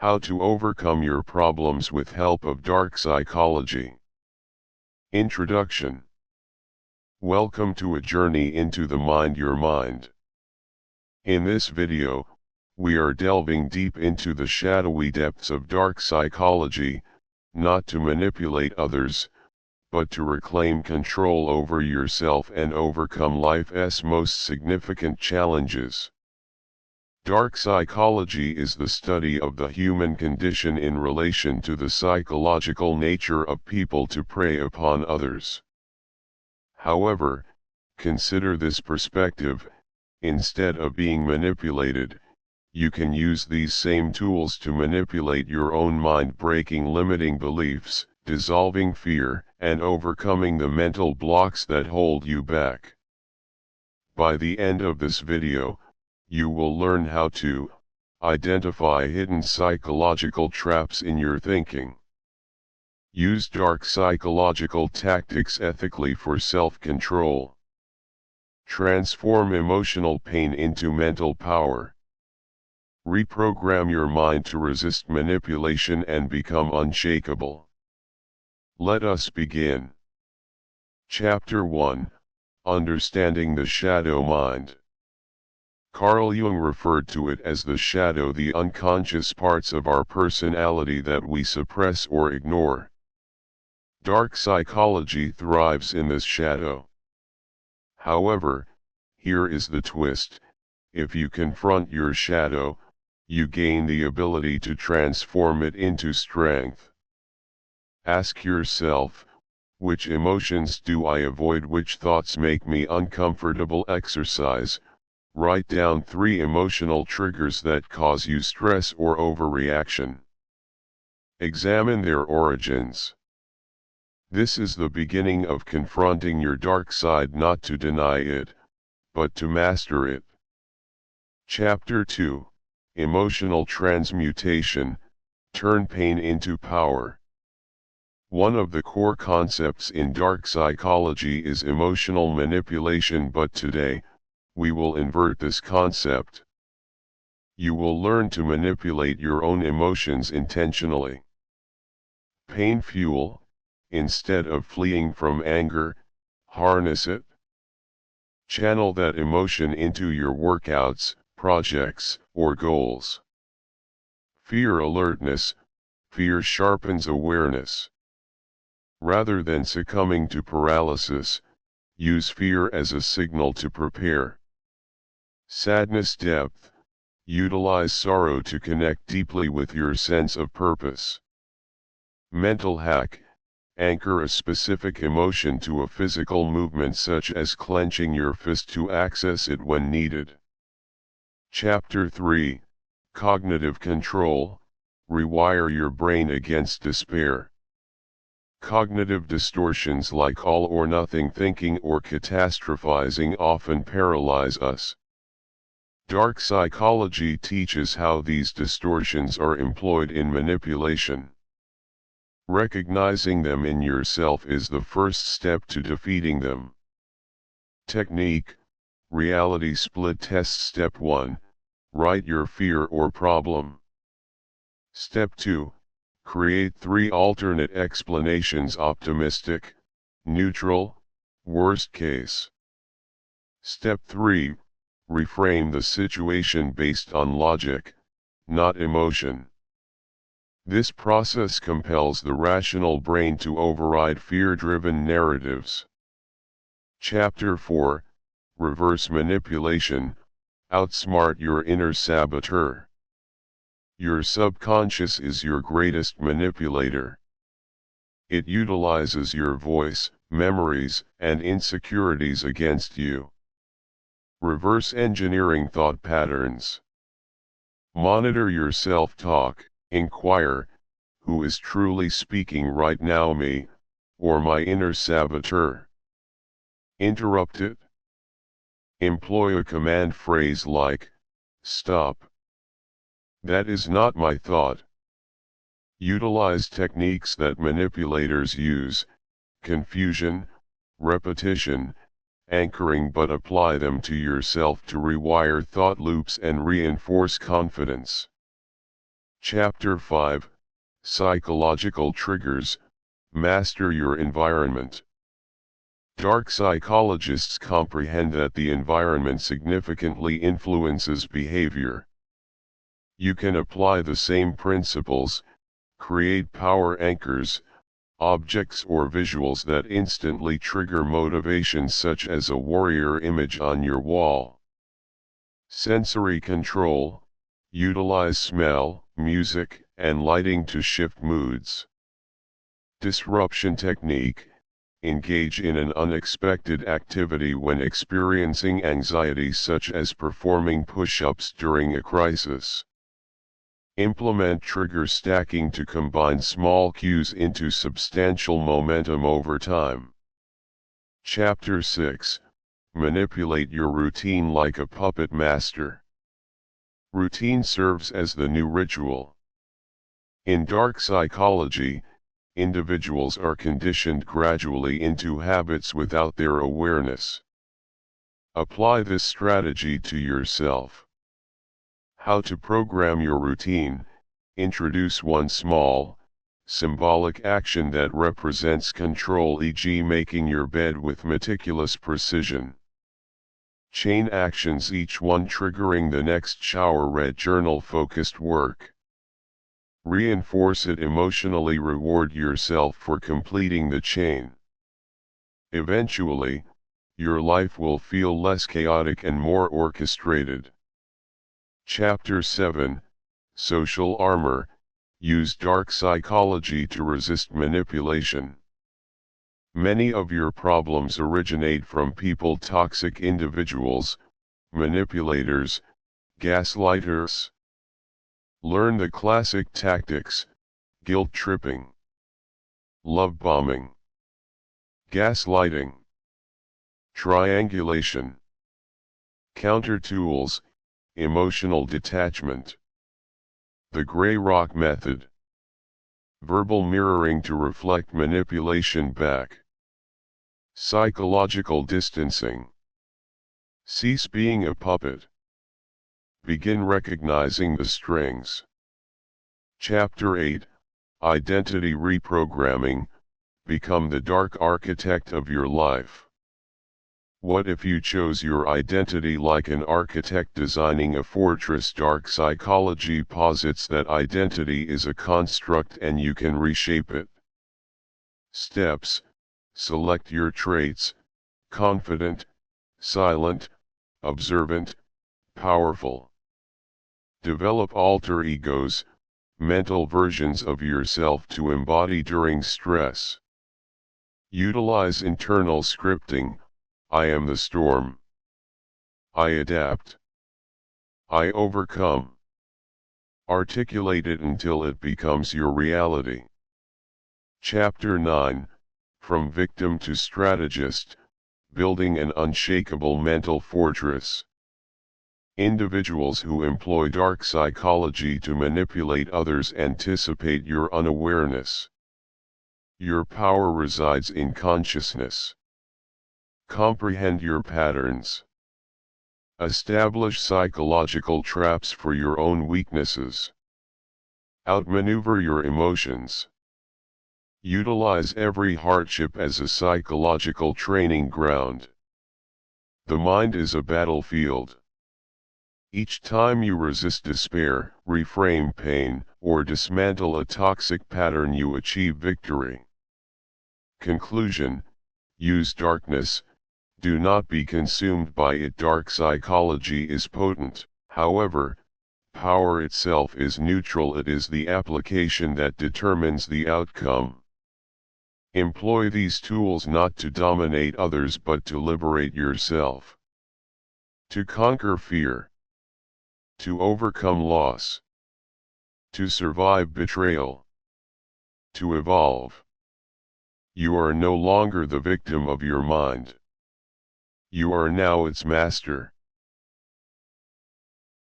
How to overcome your problems with help of dark psychology. Introduction. Welcome to a journey into the mind, your mind. In this video, we are delving deep into the shadowy depths of dark psychology, not to manipulate others, but to reclaim control over yourself and overcome life's most significant challenges. Dark psychology is the study of the human condition in relation to the psychological nature of people to prey upon others. However, consider this perspective: instead of being manipulated, you can use these same tools to manipulate your own mind, breaking limiting beliefs, dissolving fear, and overcoming the mental blocks that hold you back. By the end of this video, you will learn how to identify hidden psychological traps in your thinking, use dark psychological tactics ethically for self-control, transform emotional pain into mental power, reprogram your mind to resist manipulation and become unshakable. Let us begin. Chapter 1: Understanding the Shadow Mind. Carl Jung referred to it as the shadow, the unconscious parts of our personality that we suppress or ignore. Dark psychology thrives in this shadow. However, here is the twist: if you confront your shadow, you gain the ability to transform it into strength. Ask yourself, which emotions do I avoid? Which thoughts make me uncomfortable? Exercise: write down 3 emotional triggers that cause you stress or overreaction. Examine their origins. This is the beginning of confronting your dark side, not to deny it, but to master it. Chapter 2: Emotional Transmutation. Turn pain into power. One of the core concepts in dark psychology is emotional manipulation, but today, we will invert this concept. You will learn to manipulate your own emotions intentionally. Pain fuel: instead of fleeing from anger, harness it. Channel that emotion into your workouts, projects, or goals. Fear alertness: fear sharpens awareness. Rather than succumbing to paralysis, use fear as a signal to prepare. Sadness depth: utilize sorrow to connect deeply with your sense of purpose. Mental hack: anchor a specific emotion to a physical movement, such as clenching your fist to access it when needed. Chapter 3: Cognitive Control. Rewire your brain against despair. Cognitive distortions like all or nothing thinking or catastrophizing often paralyze us. Dark psychology teaches how these distortions are employed in manipulation. Recognizing them in yourself is the first step to defeating them. Technique: reality split test. Step 1: write your fear or problem. Step 2: create 3 alternate explanations: optimistic, neutral, worst case. Step 3: reframe the situation based on logic, not emotion. This process compels the rational brain to override fear-driven narratives. Chapter 4: Reverse Manipulation. Outsmart your inner saboteur. Your subconscious is your greatest manipulator. It utilizes your voice, memories, and insecurities against you. Reverse engineering thought patterns. Monitor your self-talk. Inquire, who is truly speaking right now, me, or my inner saboteur? Interrupt it. Employ a command phrase like, "Stop. That is not my thought." Utilize techniques that manipulators use: confusion, repetition, anchoring, but apply them to yourself to rewire thought loops and reinforce confidence. Chapter 5, Psychological Triggers, Master Your Environment. Dark psychologists comprehend that the environment significantly influences behavior. You can apply the same principles, create power anchors, objects or visuals that instantly trigger motivation, such as a warrior image on your wall. Sensory control. Utilize smell, music, and lighting to shift moods. Disruption technique. Engage in an unexpected activity when experiencing anxiety, such as performing push-ups during a crisis. Implement trigger stacking to combine small cues into substantial momentum over time. Chapter 6, Manipulate your routine like a puppet master. Routine serves as the new ritual. In dark psychology, individuals are conditioned gradually into habits without their awareness. Apply this strategy to yourself. How to program your routine. Introduce one small, symbolic action that represents control, e.g., making your bed with meticulous precision. Chain actions, each one triggering the next shower, read, journal, focused work. Reinforce it emotionally, reward yourself for completing the chain. Eventually, your life will feel less chaotic and more orchestrated. Chapter 7, Social Armor. Use dark psychology to resist manipulation. Many of your problems originate from people, toxic individuals, manipulators, gaslighters. Learn the classic tactics: guilt tripping, love bombing, gaslighting, triangulation. Counter tools: emotional detachment, the gray rock method, verbal mirroring to reflect manipulation back, psychological distancing. Cease being a puppet. Begin recognizing the strings. Chapter 8, Identity Reprogramming. Become the dark architect of your life. What if you chose your identity like an architect designing a fortress? Dark psychology posits that identity is a construct and you can reshape it. Steps: select your traits: confident, silent, observant, powerful. Develop alter egos, mental versions of yourself to embody during stress. Utilize internal scripting: I am the storm, I adapt, I overcome. Articulate it until it becomes your reality. Chapter 9, From Victim to Strategist. Building an Unshakable Mental Fortress. Individuals who employ dark psychology to manipulate others anticipate your unawareness. Your power resides in consciousness. Comprehend your patterns. Establish psychological traps for your own weaknesses. Outmaneuver your emotions. Utilize every hardship as a psychological training ground. The mind is a battlefield. Each time you resist despair, reframe pain, or dismantle a toxic pattern, you achieve victory. Conclusion: use darkness, do not be consumed by it. Dark psychology is potent, however, power itself is neutral. It is the application that determines the outcome. Employ these tools not to dominate others but to liberate yourself. To conquer fear. To overcome loss. To survive betrayal. To evolve. You are no longer the victim of your mind. You are now its master.